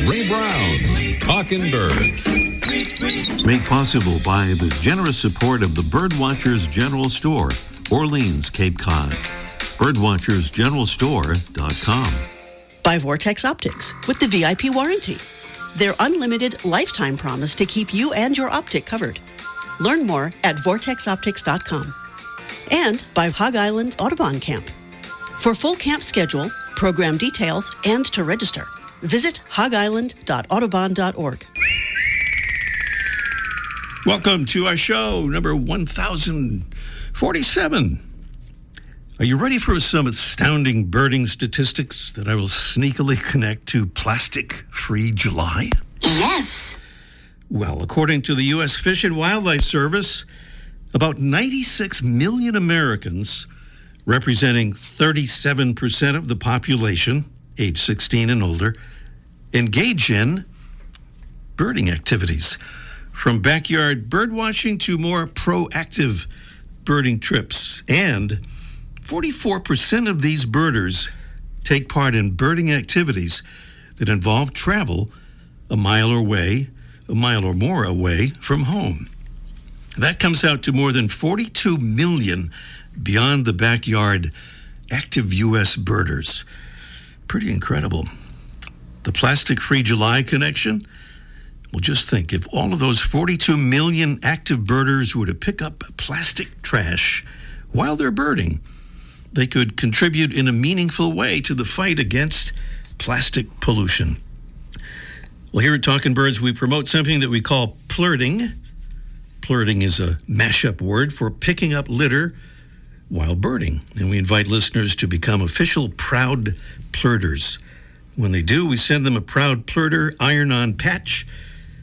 Ray Brown's Talking Birds. Made possible by the generous support of the Birdwatchers General Store, Orleans, Cape Cod. Birdwatchersgeneralstore.com. By Vortex Optics with the VIP warranty. Their unlimited lifetime promise to keep you and your optic covered. Learn more at vortexoptics.com. And by Hog Island Audubon Camp. For full camp schedule, program details, and to register, visit hogisland.audubon.org. Welcome to our show, number 1047. Are you ready for some astounding birding statistics that I will sneakily connect to Plastic-Free July? Yes. Well, according to the U.S. Fish and Wildlife Service, about 96 million Americans, representing 37% of the population, age 16 and older, engage in birding activities. From backyard birdwatching to more proactive birding trips. And 44% of these birders take part in birding activities that involve travel a mile or more away from home. That comes out to more than 42 million beyond the backyard active U.S. birders. Pretty incredible. The Plastic-Free July connection? Well, just think, if all of those 42 million active birders were to pick up plastic trash while they're birding, they could contribute in a meaningful way to the fight against plastic pollution. Well, here at Talking Birds, we promote something that we call plurting. Plurting is a mashup word for picking up litter while birding. And we invite listeners to become official Proud Plurters. When they do, we send them a Proud Plurter iron-on patch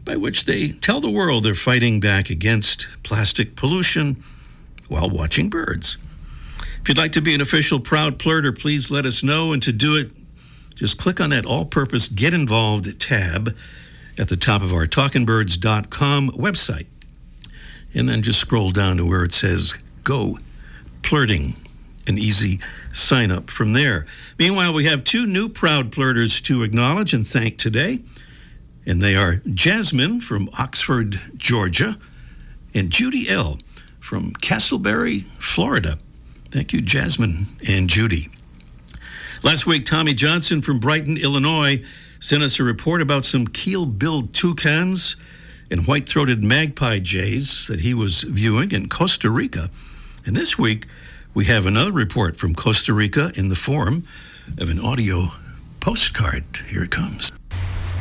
by which they tell the world they're fighting back against plastic pollution while watching birds. If you'd like to be an official Proud Plurter, please let us know. And to do it, just click on that all-purpose Get Involved tab at the top of our talkingbirds.com website. And then just scroll down to where it says Go Plurting. An easy sign up from there. Meanwhile, we have two new Proud Plurters to acknowledge and thank today. And they are Jasmine from Oxford, Georgia, and Judy L. from Castleberry, Florida. Thank you, Jasmine and Judy. Last week, Tommy Johnson from Brighton, Illinois, sent us a report about some keel-billed toucans and white-throated magpie jays that he was viewing in Costa Rica. And this week, we have another report from Costa Rica in the form of an audio postcard. Here it comes.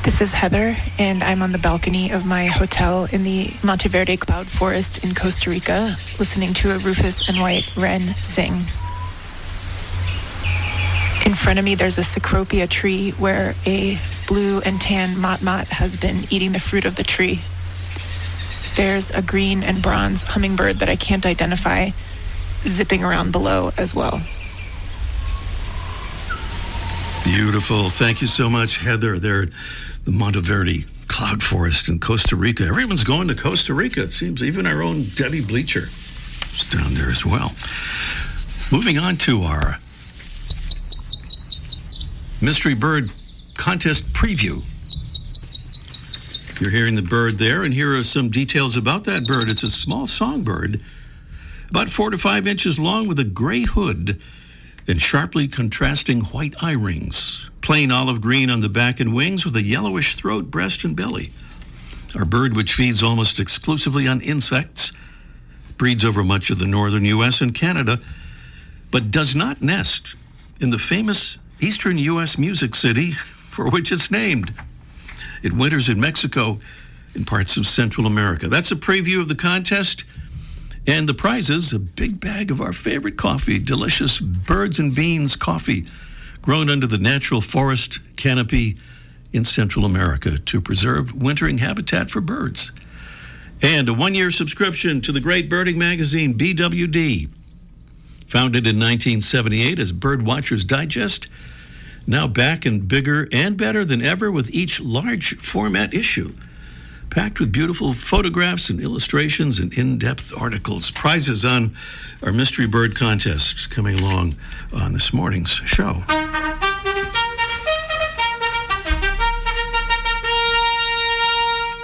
This is Heather, and I'm on the balcony of my hotel in the Monteverde Cloud Forest in Costa Rica, listening to a rufous and white wren sing. In front of me, there's a cecropia tree where a blue and tan motmot has been eating the fruit of the tree. There's a green and bronze hummingbird that I can't identify zipping around below as well. Beautiful. Thank you so much, Heather. There at the Monteverde Cloud Forest in Costa Rica. Everyone's going to Costa Rica. It seems even our own Debbie Bleacher is down there as well. Moving on to our Mystery Bird Contest preview. You're hearing the bird there, and here are some details about that bird. It's a small songbird, about 4 to 5 inches long with a gray hood and sharply contrasting white eye rings. Plain olive green on the back and wings with a yellowish throat, breast, and belly. Our bird, which feeds almost exclusively on insects, breeds over much of the northern U.S. and Canada, but does not nest in the famous eastern U.S. music city for which it's named. It winters in Mexico and parts of Central America. That's a preview of the contest. And the prizes, a big bag of our favorite coffee, delicious Birds and Beans coffee, grown under the natural forest canopy in Central America to preserve wintering habitat for birds. And a 1-year subscription to the great birding magazine, BWD. Founded in 1978 as Birdwatchers Digest, now back and bigger and better than ever with each large format issue. Packed with beautiful photographs and illustrations and in-depth articles. Prizes on our Mystery Bird Contest coming along on this morning's show.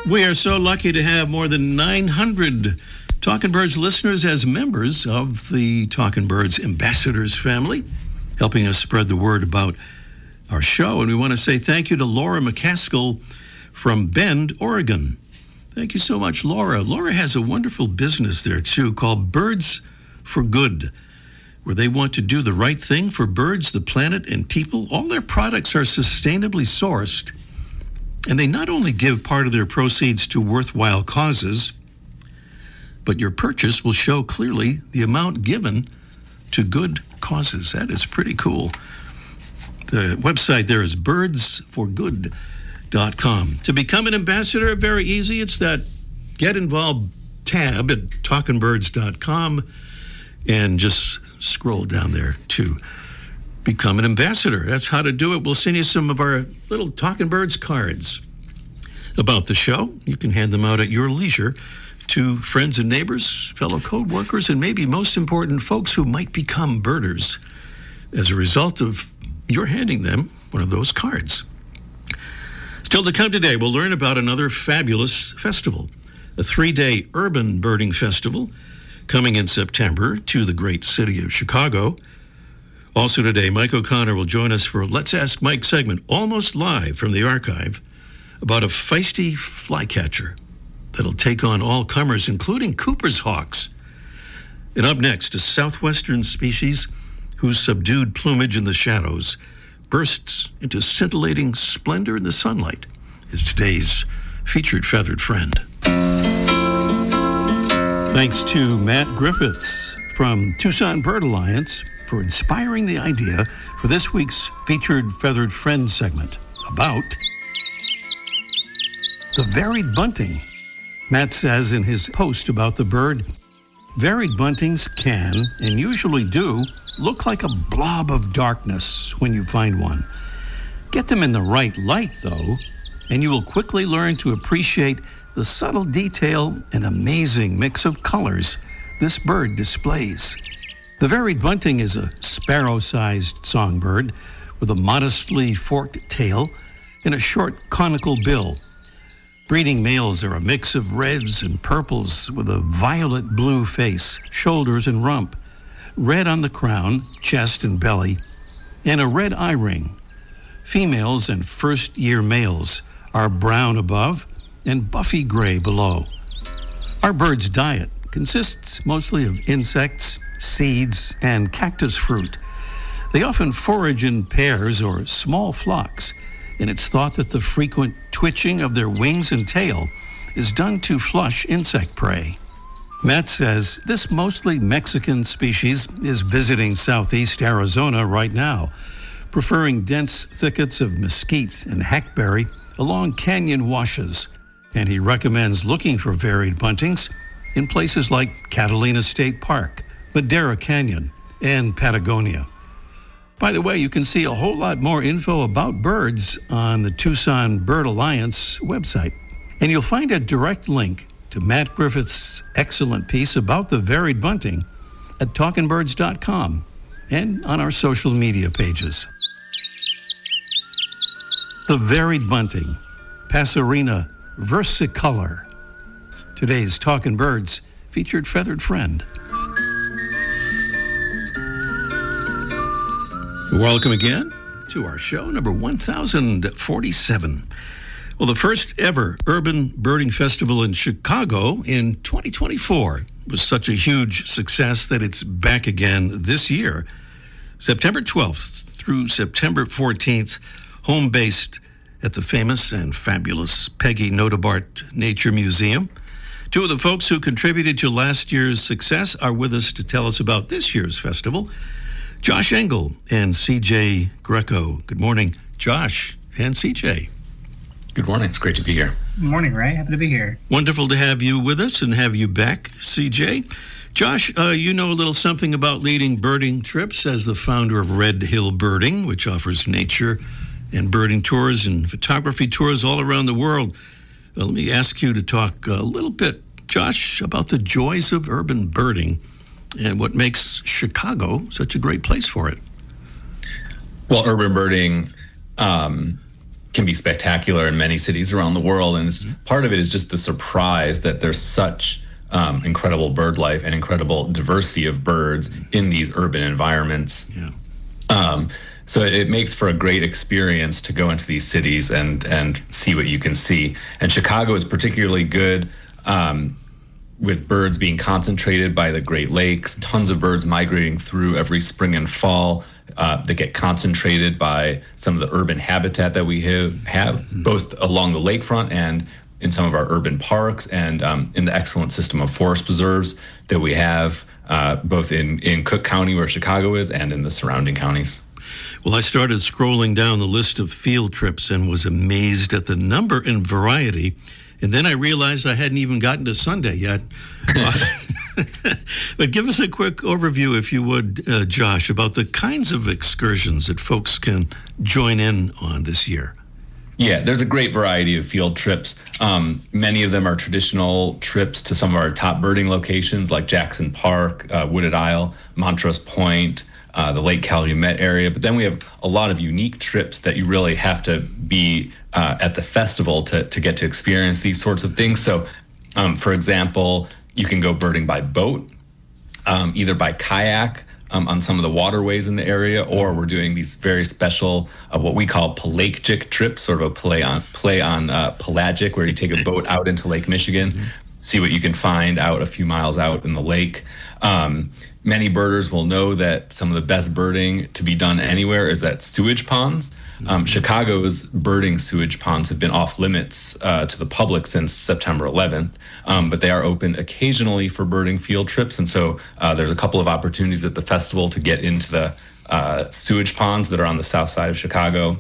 We are so lucky to have more than 900 Talking Birds listeners as members of the Talking Birds Ambassadors family, helping us spread the word about our show. And we want to say thank you to Laura McCaskill from Bend, Oregon. Thank you so much, Laura. Laura has a wonderful business there, too, called Birds for Good, where they want to do the right thing for birds, the planet, and people. All their products are sustainably sourced, and they not only give part of their proceeds to worthwhile causes, but your purchase will show clearly the amount given to good causes. That is pretty cool. The website there is birdsforgood.com. To become an ambassador, very easy. It's that Get Involved tab at talkingbirds.com, and just scroll down there to become an ambassador. That's how to do it. We'll send you some of our little Talking Birds cards about the show. You can hand them out at your leisure to friends and neighbors, fellow co-workers, and maybe most important, folks who might become birders as a result of your handing them one of those cards. Still to come today, we'll learn about another fabulous festival, a 3-day urban birding festival coming in September to the great city of Chicago. Also today, Mike O'Connor will join us for a Let's Ask Mike segment, almost live from the archive, about a feisty flycatcher that'll take on all comers, including Cooper's hawks. And up next, a southwestern species whose subdued plumage in the shadows bursts into scintillating splendor in the sunlight is today's featured feathered friend. Thanks to Matt Griffiths from Tucson Bird Alliance for inspiring the idea for this week's featured feathered friend segment about the varied bunting. Matt says in his post about the bird, varied buntings can, and usually do, look like a blob of darkness when you find one. Get them in the right light, though, and you will quickly learn to appreciate the subtle detail and amazing mix of colors this bird displays. The varied bunting is a sparrow-sized songbird with a modestly forked tail and a short conical bill. Breeding males are a mix of reds and purples with a violet-blue face, shoulders, and rump, red on the crown, chest, and belly, and a red eye ring. Females and first-year males are brown above and buffy gray below. Our bird's diet consists mostly of insects, seeds, and cactus fruit. They often forage in pairs or small flocks, and it's thought that the frequent twitching of their wings and tail is done to flush insect prey. Matt says this mostly Mexican species is visiting southeast Arizona right now, preferring dense thickets of mesquite and hackberry along canyon washes, and he recommends looking for varied buntings in places like Catalina State Park, Madera Canyon, and Patagonia. By the way, you can see a whole lot more info about birds on the Tucson Bird Alliance website. And you'll find a direct link to Matt Griffith's excellent piece about the varied bunting at talkingbirds.com and on our social media pages. The varied bunting, Passerina versicolor. Today's Talkin' Birds featured feathered friend. Welcome again to our show, number 1047. Well, the first ever urban birding festival in Chicago in 2024 was such a huge success that it's back again this year. September 12th through September 14th, home-based at the famous and fabulous Peggy Notebart Nature Museum. Two of the folks who contributed to last year's success are with us to tell us about this year's festival. Josh Engel and CJ Greco. Good morning, Josh and CJ. Good morning. It's great to be here. Good morning, Ray. Happy to be here. Wonderful to have you with us and have you back, CJ. Josh, you know a little something about leading birding trips as the founder of Red Hill Birding, which offers nature and birding tours and photography tours all around the world. Well, let me ask you to talk a little bit, Josh, about the joys of urban birding and what makes Chicago such a great place for it. Well, urban birding can be spectacular in many cities around the world. And part of it is just the surprise that there's such incredible bird life and incredible diversity of birds in these urban environments. So it makes for a great experience to go into these cities and see what you can see. And Chicago is particularly good with birds being concentrated by the Great Lakes, tons of birds migrating through every spring and fall that get concentrated by some of the urban habitat that we have both along the lakefront and in some of our urban parks, and in the excellent system of forest preserves that we have both in Cook County, where Chicago is, and in the surrounding counties. Well, I started scrolling down the list of field trips and was amazed at the number and variety. And then I realized I hadn't even gotten to Sunday yet. But give us a quick overview, if you would, Josh, about the kinds of excursions that folks can join in on this year. Yeah, there's a great variety of field trips. Many of them are traditional trips to some of our top birding locations like Jackson Park, Wooded Isle, Montrose Point, the Lake Calumet area. But then we have a lot of unique trips that you really have to be at the festival to get to experience these sorts of things. So, for example, you can go birding by boat, either by kayak, on some of the waterways in the area, or we're doing these very special, what we call pelagic trips, sort of a play on pelagic, where you take a boat out into Lake Michigan, see what you can find out a few miles out in the lake. Many birders will know that some of the best birding to be done anywhere is at sewage ponds. Chicago's birding sewage ponds have been off limits to the public since September 11th, but they are open occasionally for birding field trips. And so there's a couple of opportunities at the festival to get into the sewage ponds that are on the south side of Chicago.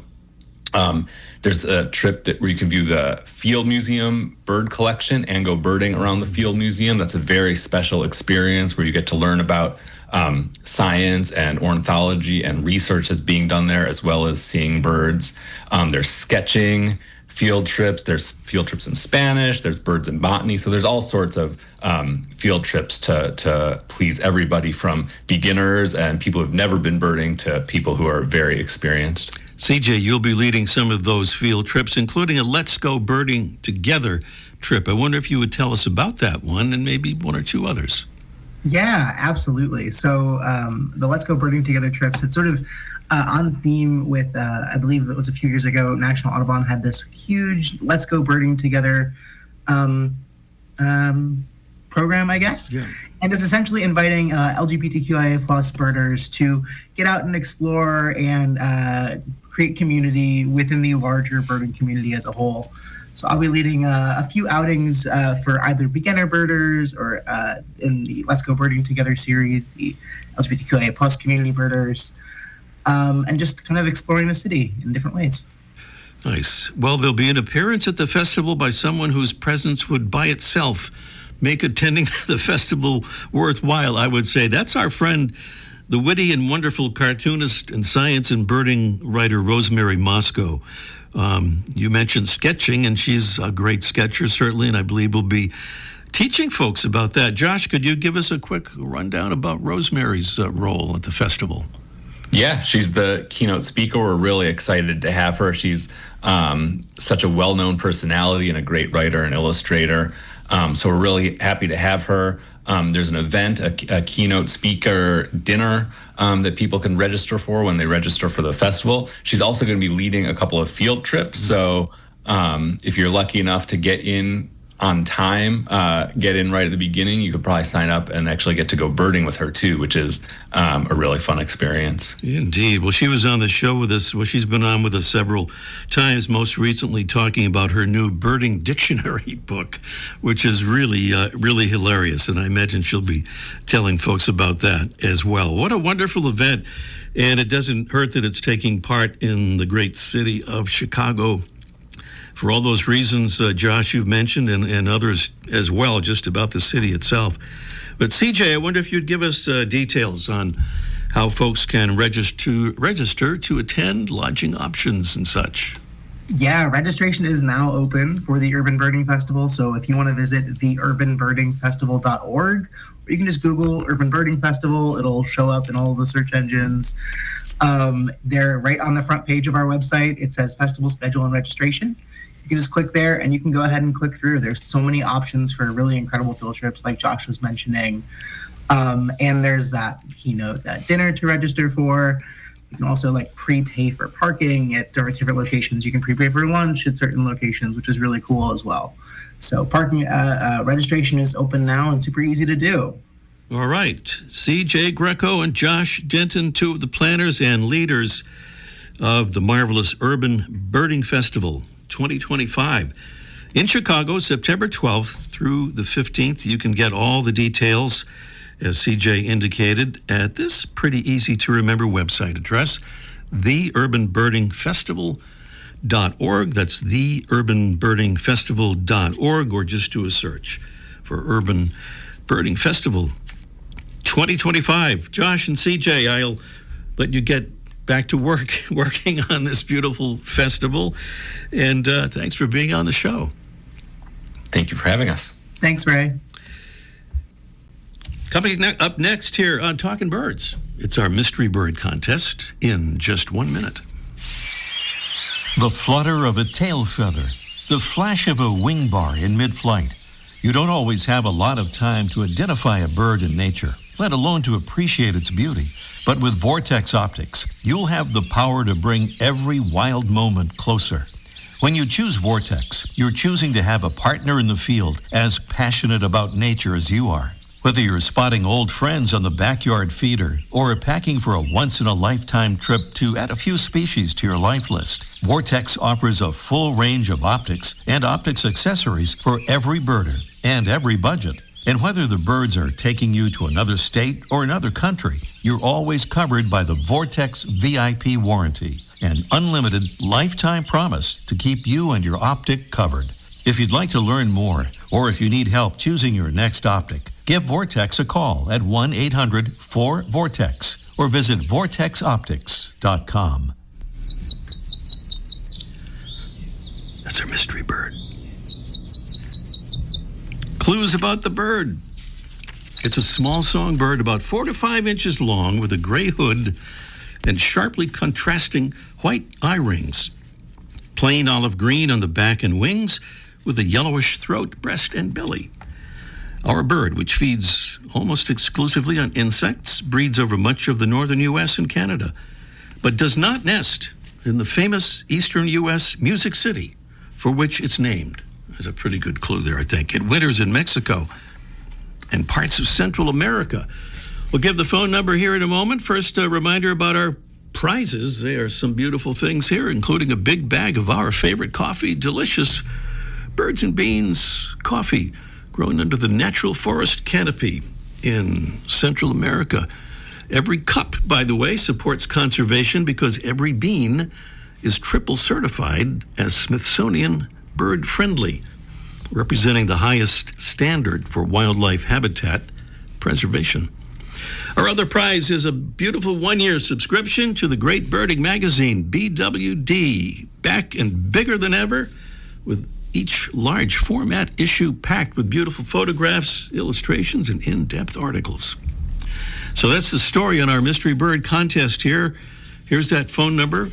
There's a trip where you can view the Field Museum bird collection and go birding around the Field Museum. That's a very special experience where you get to learn about science and ornithology and research that's being done there, as well as seeing birds. There's sketching field trips. There's field trips in Spanish. There's birds in botany. So there's all sorts of field trips to please everybody, from beginners and people who've never been birding to people who are very experienced. CJ, you'll be leading some of those field trips, including a Let's Go Birding Together trip. I wonder if you would tell us about that one and maybe one or two others. Yeah, absolutely. So the Let's Go Birding Together trips, it's sort of on theme with, I believe it was a few years ago, National Audubon had this huge Let's Go Birding Together program, I guess. Yeah. And it's essentially inviting LGBTQIA plus birders to get out and explore and create community within the larger birding community as a whole. So I'll be leading a few outings for either beginner birders or in the Let's Go Birding Together series, the LGBTQIA plus community birders, and just kind of exploring the city in different ways. Nice. Well, there'll be an appearance at the festival by someone whose presence would by itself make attending the festival worthwhile, I would say. That's our friend, the witty and wonderful cartoonist and science and birding writer, Rosemary Moscow. You mentioned sketching, and she's a great sketcher, certainly, and I believe will be teaching folks about that. Josh, could you give us a quick rundown about Rosemary's role at the festival? Yeah, she's the keynote speaker. We're really excited to have her. She's such a well-known personality and a great writer and illustrator. So we're really happy to have her. There's an event, a keynote speaker dinner that people can register for when they register for the festival. She's also going to be leading a couple of field trips. So if you're lucky enough to get in on time, get in right at the beginning, you could probably sign up and actually get to go birding with her too, which is a really fun experience. Indeed. Well, she was on the show with us. Well, she's been on with us several times, most recently talking about her new birding dictionary book, which is really, really hilarious. And I imagine she'll be telling folks about that as well. What a wonderful event. And it doesn't hurt that it's taking part in the great city of Chicago. For all those reasons, Josh, you've mentioned, and others as well, just about the city itself. But CJ, I wonder if you'd give us details on how folks can register to attend, lodging options and such. Yeah, registration is now open for the Urban Birding Festival. So if you want to visit theurbanbirdingfestival.org, or you can just Google Urban Birding Festival, it'll show up in all of the search engines. They're right on the front page of our website. It says festival schedule and registration. You can just click there and you can go ahead and click through. There's so many options for really incredible field trips like Josh was mentioning. And there's that keynote dinner to register for. You can also prepay for parking at different locations. You can prepay for lunch at certain locations, which is really cool as well. So parking registration is open now and super easy to do. All right. CJ Greco and Josh Denton, two of the planners and leaders of the marvelous Urban Birding Festival 2025 in Chicago, September 12th through the 15th. You can get all the details, as CJ indicated, at this pretty easy to remember website address, theurbanbirdingfestival.org. That's theurbanbirdingfestival.org, or just do a search for Urban Birding Festival 2025. Josh and CJ, I'll let you get back to working on this beautiful festival. And thanks for being on the show. Thank you for having us. Thanks, Ray. Coming up next here on Talking Birds, it's our Mystery Bird Contest in just 1 minute. The flutter of a tail feather, the flash of a wing bar in mid-flight. You don't always have a lot of time to identify a bird in nature, let alone to appreciate its beauty. But with Vortex Optics, you'll have the power to bring every wild moment closer. When you choose Vortex, you're choosing to have a partner in the field as passionate about nature as you are. Whether you're spotting old friends on the backyard feeder or packing for a once-in-a-lifetime trip to add a few species to your life list, Vortex offers a full range of optics and optics accessories for every birder and every budget. And whether the birds are taking you to another state or another country, you're always covered by the Vortex VIP warranty, an unlimited lifetime promise to keep you and your optic covered. If you'd like to learn more, or if you need help choosing your next optic, give Vortex a call at 1-800-4VORTEX or visit vortexoptics.com. That's our mystery bird. Clues about the bird. It's a small songbird about 4 to 5 inches long with a gray hood and sharply contrasting white eye rings. Plain olive green on the back and wings with a yellowish throat, breast, and belly. Our bird, which feeds almost exclusively on insects, breeds over much of the northern U.S. and Canada, but does not nest in the famous eastern U.S. Music City, for which it's named. There's a pretty good clue there, I think. It winters in Mexico and parts of Central America. We'll give the phone number here in a moment. First, a reminder about our prizes. There are some beautiful things here, including a big bag of our favorite coffee, delicious Birds and Beans coffee grown under the natural forest canopy in Central America. Every cup, by the way, supports conservation because every bean is triple certified as Smithsonian bird friendly, representing the highest standard for wildlife habitat preservation. Our other prize is a beautiful 1-year subscription to the great birding magazine, BWD, back and bigger than ever, with each large format issue packed with beautiful photographs, illustrations, and in-depth articles. So that's the story on our Mystery Bird Contest here. Here's that phone number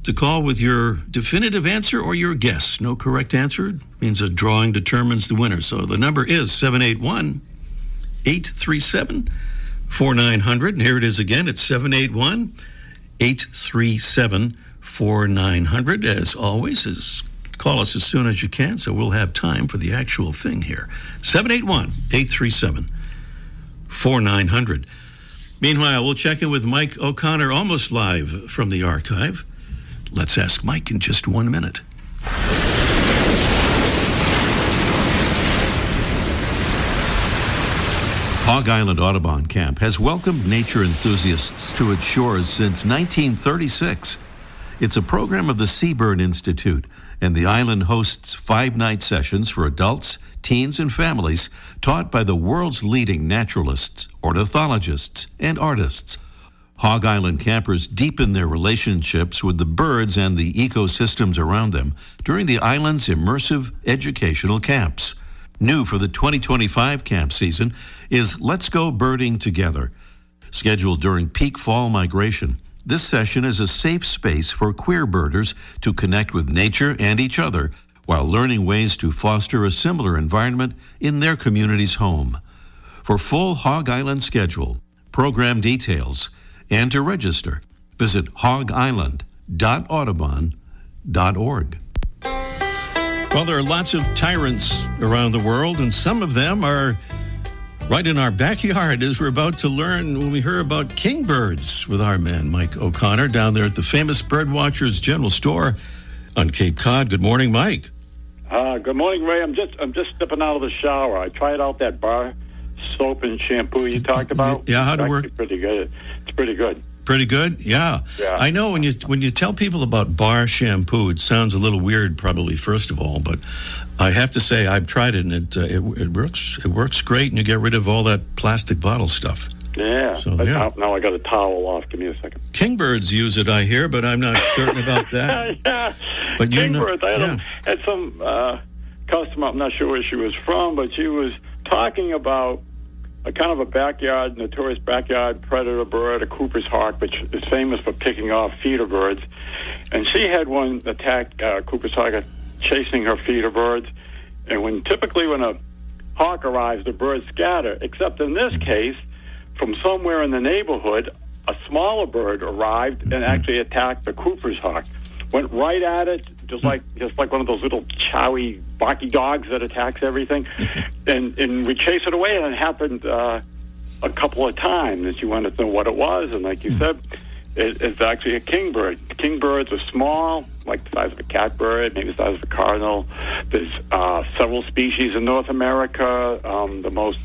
to call with your definitive answer or your guess. No correct answer means a drawing determines the winner. So the number is 781-837-4900. And here it is again. It's 781-837-4900. As always, call us as soon as you can, so we'll have time for the actual thing here. 781-837-4900. Meanwhile, we'll check in with Mike O'Connor, almost live from the archive. Let's ask Mike in just 1 minute. Hog Island Audubon Camp has welcomed nature enthusiasts to its shores since 1936. It's a program of the Seabird Institute, and the island hosts 5-night sessions for adults, teens, and families taught by the world's leading naturalists, ornithologists, and artists. Hog Island campers deepen their relationships with the birds and the ecosystems around them during the island's immersive educational camps. New for the 2025 camp season is Let's Go Birding Together. Scheduled during peak fall migration, this session is a safe space for queer birders to connect with nature and each other while learning ways to foster a similar environment in their community's home. For full Hog Island schedule, program details, and to register, visit hogisland.audubon.org. Well, there are lots of tyrants around the world, and some of them are right in our backyard, as we're about to learn when we hear about kingbirds with our man, Mike O'Connor, down there at the famous Birdwatchers General Store on Cape Cod. Good morning, Mike. Good morning, Ray. I'm just stepping out of the shower. I tried out that bar soap and shampoo you talked about. Yeah, how'd it work? Pretty good. It's pretty good. Pretty good? Yeah. I know when you tell people about bar shampoo, it sounds a little weird, probably, first of all, but I have to say I've tried it, and it works great, and you get rid of all that plastic bottle stuff. Yeah. So, Now I got a towel off. Give me a second. Kingbirds use it, I hear, but I'm not certain about that. Yeah. But Kingbirds. I had some customer, I'm not sure where she was from, but she was talking about a kind of a notorious backyard predator bird, a Cooper's hawk, which is famous for picking off feeder birds. And she had one attack Cooper's hawk, chasing her feeder birds. And typically when a hawk arrives, the birds scatter. Except in this case, from somewhere in the neighborhood, a smaller bird arrived and actually attacked the Cooper's hawk. Went right at it, just like one of those little chowy, barky dogs that attacks everything. And we chased it away, and it happened a couple of times. And she wanted to know what it was, and like you said, it's actually a kingbird. Kingbirds are small, like the size of a catbird, maybe the size of a cardinal. There's several species in North America. The most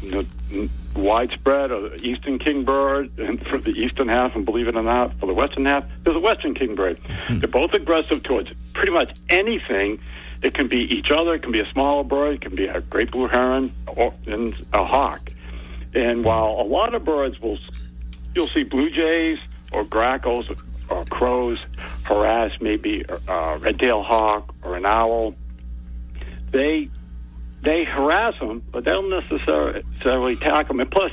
widespread are the eastern kingbird, and for the eastern half, and believe it or not, for the western half, there's a western kingbird. They're both aggressive towards pretty much anything. It can be each other. It can be a smaller bird. It can be a great blue heron and a hawk. And while a lot of birds you'll see blue jays or grackles or crows harass maybe a red-tailed hawk or an owl, they harass them, but they don't necessarily attack them. And plus,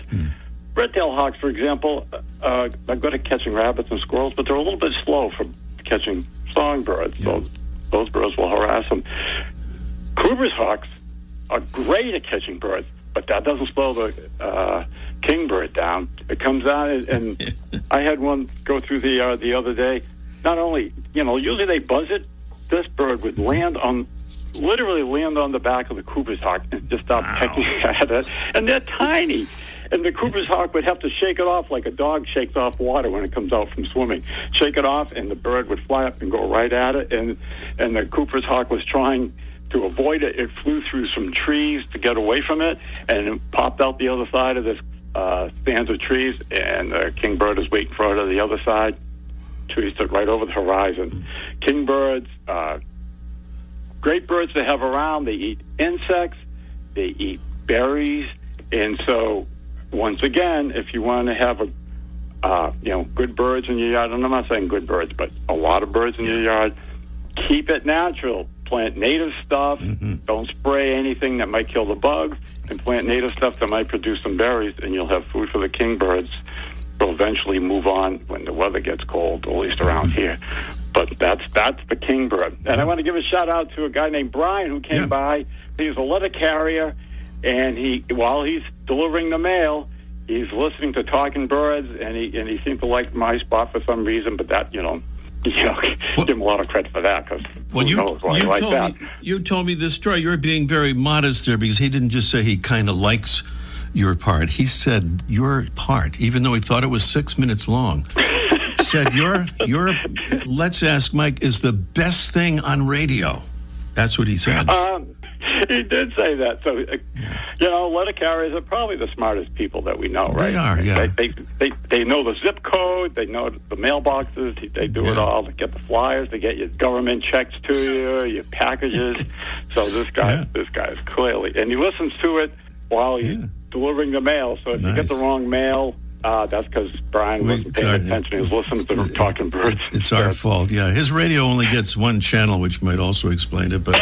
red-tailed hawks, for example, are good at catching rabbits and squirrels, but they're a little bit slow for catching songbirds. So those birds will harass them. Cooper's hawks are great at catching birds, but that doesn't slow the kingbird down. It comes out, and I had one go through the other day. Not only, usually they buzz it. This bird would literally land on the back of the Cooper's hawk and just start pecking at it. And they're tiny. And the Cooper's hawk would have to shake it off like a dog shakes off water when it comes out from swimming. Shake it off, and the bird would fly up and go right at it. And the Cooper's hawk was trying to avoid it. It flew through some trees to get away from it, and it popped out the other side of this stands of trees, and the kingbird is waiting for it on the other side. Trees took right over the horizon. Kingbirds, great birds to have around. They eat insects, they eat berries, and so once again, if you want to have good birds in your yard, and I'm not saying good birds, but a lot of birds in your yard, keep it natural. Plant native stuff. Don't spray anything that might kill the bugs, and plant native stuff that might produce some berries, and you'll have food for the kingbirds. They'll eventually move on when the weather gets cold, at least around here. But that's the kingbird. And I want to give a shout out to a guy named Brian who came by. He's a letter carrier, and while he's delivering the mail, he's listening to Talking Birds, and he seemed to like my spot for some reason. But that give him a lot of credit for that, because you told me this story. You're being very modest there, because he didn't just say he kind of likes your part. He said your part, even though he thought it was 6 minutes long. Said your Let's Ask Mike is the best thing on radio. That's what he said. He did say that. So, letter carriers are probably the smartest people that we know, right? They are, yeah. They know the zip code. They know the mailboxes. They do it all. They get the flyers. They get your government checks to you, your packages. So this guy is clearly, and he listens to it while he's delivering the mail. So if you get the wrong mail, That's because Brian wasn't paying attention. He was listening to the Talking Birds. It's our fault. Yeah, his radio only gets one channel, which might also explain it. But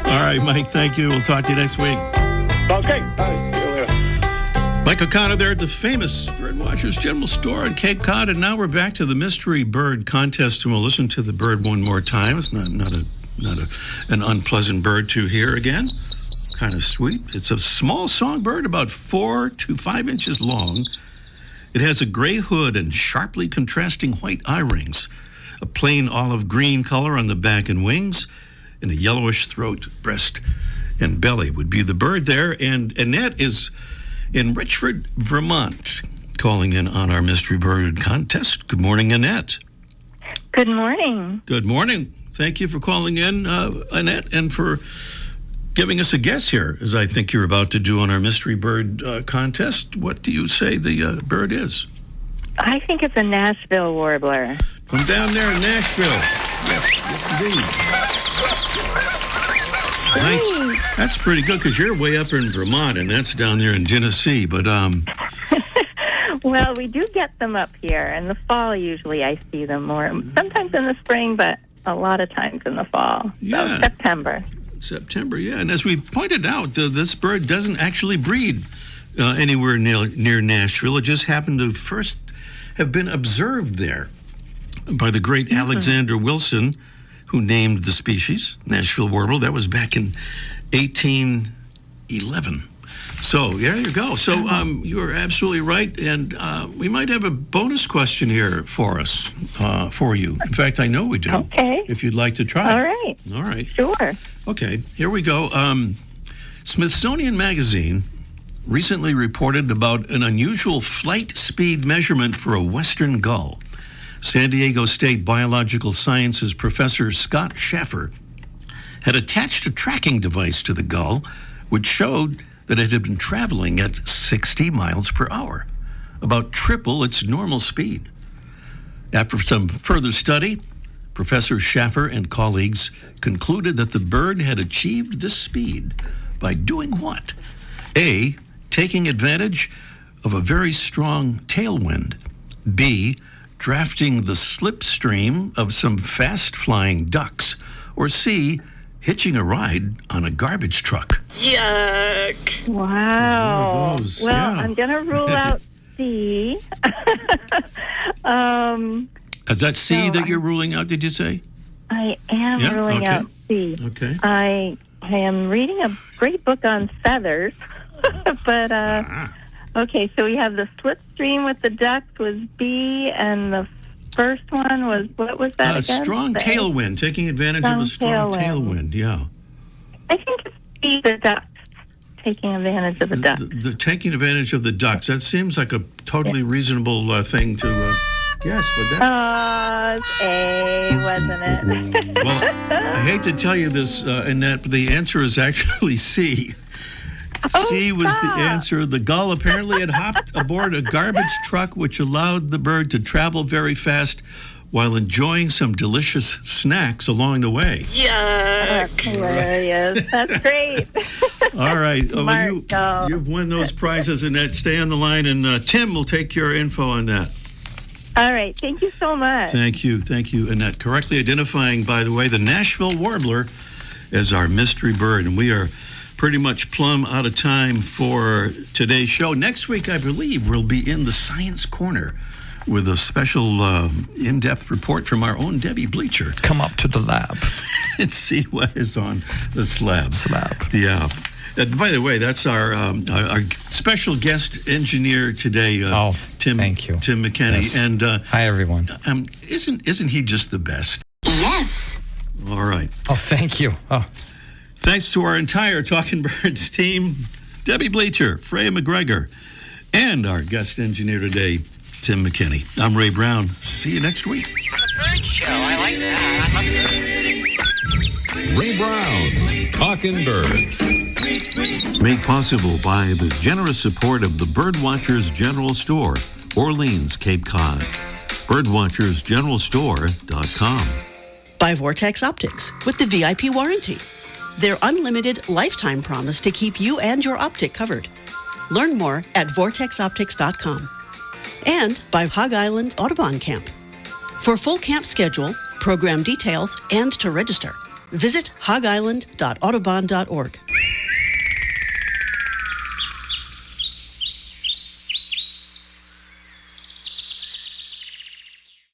all right, Mike. Thank you. We'll talk to you next week. Okay. All right. See you later. Mike O'Connor there at the famous Birdwatchers General Store in Cape Cod, and now we're back to the mystery bird contest, and we'll listen to the bird one more time. It's not an unpleasant bird to hear again. Kind of sweet. It's a small songbird, about 4 to 5 inches long. It has a gray hood and sharply contrasting white eye rings, a plain olive green color on the back and wings, and a yellowish throat, breast, and belly would be the bird there. And Annette is in Richford, Vermont, calling in on our mystery bird contest. Good morning, Annette. Good morning. Good morning. Thank you for calling in, Annette, and for giving us a guess here, as I think you're about to do on our mystery bird contest. What do you say the bird is? I think it's a Nashville warbler. From down there in Nashville. Yes, indeed. Nice. That's pretty good, because you're way up in Vermont, and that's down there in Tennessee. But well, we do get them up here in the fall. Usually, I see them more. Sometimes in the spring, but a lot of times in the fall. Yeah. So September, yeah. And as we pointed out, this bird doesn't actually breed anywhere near Nashville. It just happened to first have been observed there by the great Alexander Wilson, who named the species Nashville warbler. That was back in 1811. So there you go. So you are absolutely right, and we might have a bonus question here for us, for you. In fact, I know we do. Okay. If you'd like to try. All right. All right. Sure. Okay, here we go. Smithsonian Magazine recently reported about an unusual flight speed measurement for a western gull. San Diego State Biological Sciences professor Scott Schaffer had attached a tracking device to the gull, which showed that it had been traveling at 60 miles per hour, about triple its normal speed. After some further study, Professor Schaffer and colleagues concluded that the bird had achieved this speed by doing what? A, taking advantage of a very strong tailwind. B, drafting the slipstream of some fast-flying ducks. Or C, hitching a ride on a garbage truck. Yuck. Wow. Those, well, yeah. I'm going to rule out C. Is that C No, that you're ruling out, did you say? I am Yeah, ruling okay. out C. Okay. I am reading a great book on feathers, but okay. So we have the slipstream with the ducks was B, and the first one was, what was that again? Strong tailwind, taking advantage of a strong tailwind. Yeah. I think it's B, the ducks, taking advantage of the ducks. The taking advantage of the ducks. That seems like a totally reasonable thing to guess, but that. It's A, wasn't it? Well, I hate to tell you this, Annette, but the answer is actually C. C was the answer. The gull apparently had hopped aboard a garbage truck, which allowed the bird to travel very fast while enjoying some delicious snacks along the way. That's hilarious. That's great. All right. Smart gull. You've won those prizes, Annette. Stay on the line, and Tim will take your info on that. All right. Thank you so much. Thank you, Annette. Correctly identifying, by the way, the Nashville warbler as our mystery bird. And we are pretty much plumb out of time for today's show. Next week, I believe, we'll be in the Science Corner with a special in-depth report from our own Debbie Bleacher. Come up to the lab. And see what is on the slab. Yeah. By the way, that's our special guest engineer today, Tim. Thank you. Tim McKinney. Yes. And hi, everyone. Isn't he just the best? Yes. All right. Oh, thank you. Oh, thanks to our entire Talking Birds team, Debbie Bleacher, Freya McGregor, and our guest engineer today, Tim McKinney. I'm Ray Brown. See you next week. The bird show. I like that. Ray Brown's Talking Birds. Made possible by the generous support of the Birdwatchers General Store, Orleans, Cape Cod. Birdwatchersgeneralstore.com. By Vortex Optics with the VIP warranty. Their unlimited lifetime promise to keep you and your optic covered. Learn more at vortexoptics.com. And by Hog Island Audubon Camp. For full camp schedule, program details, and to register, visit hogisland.audubon.org.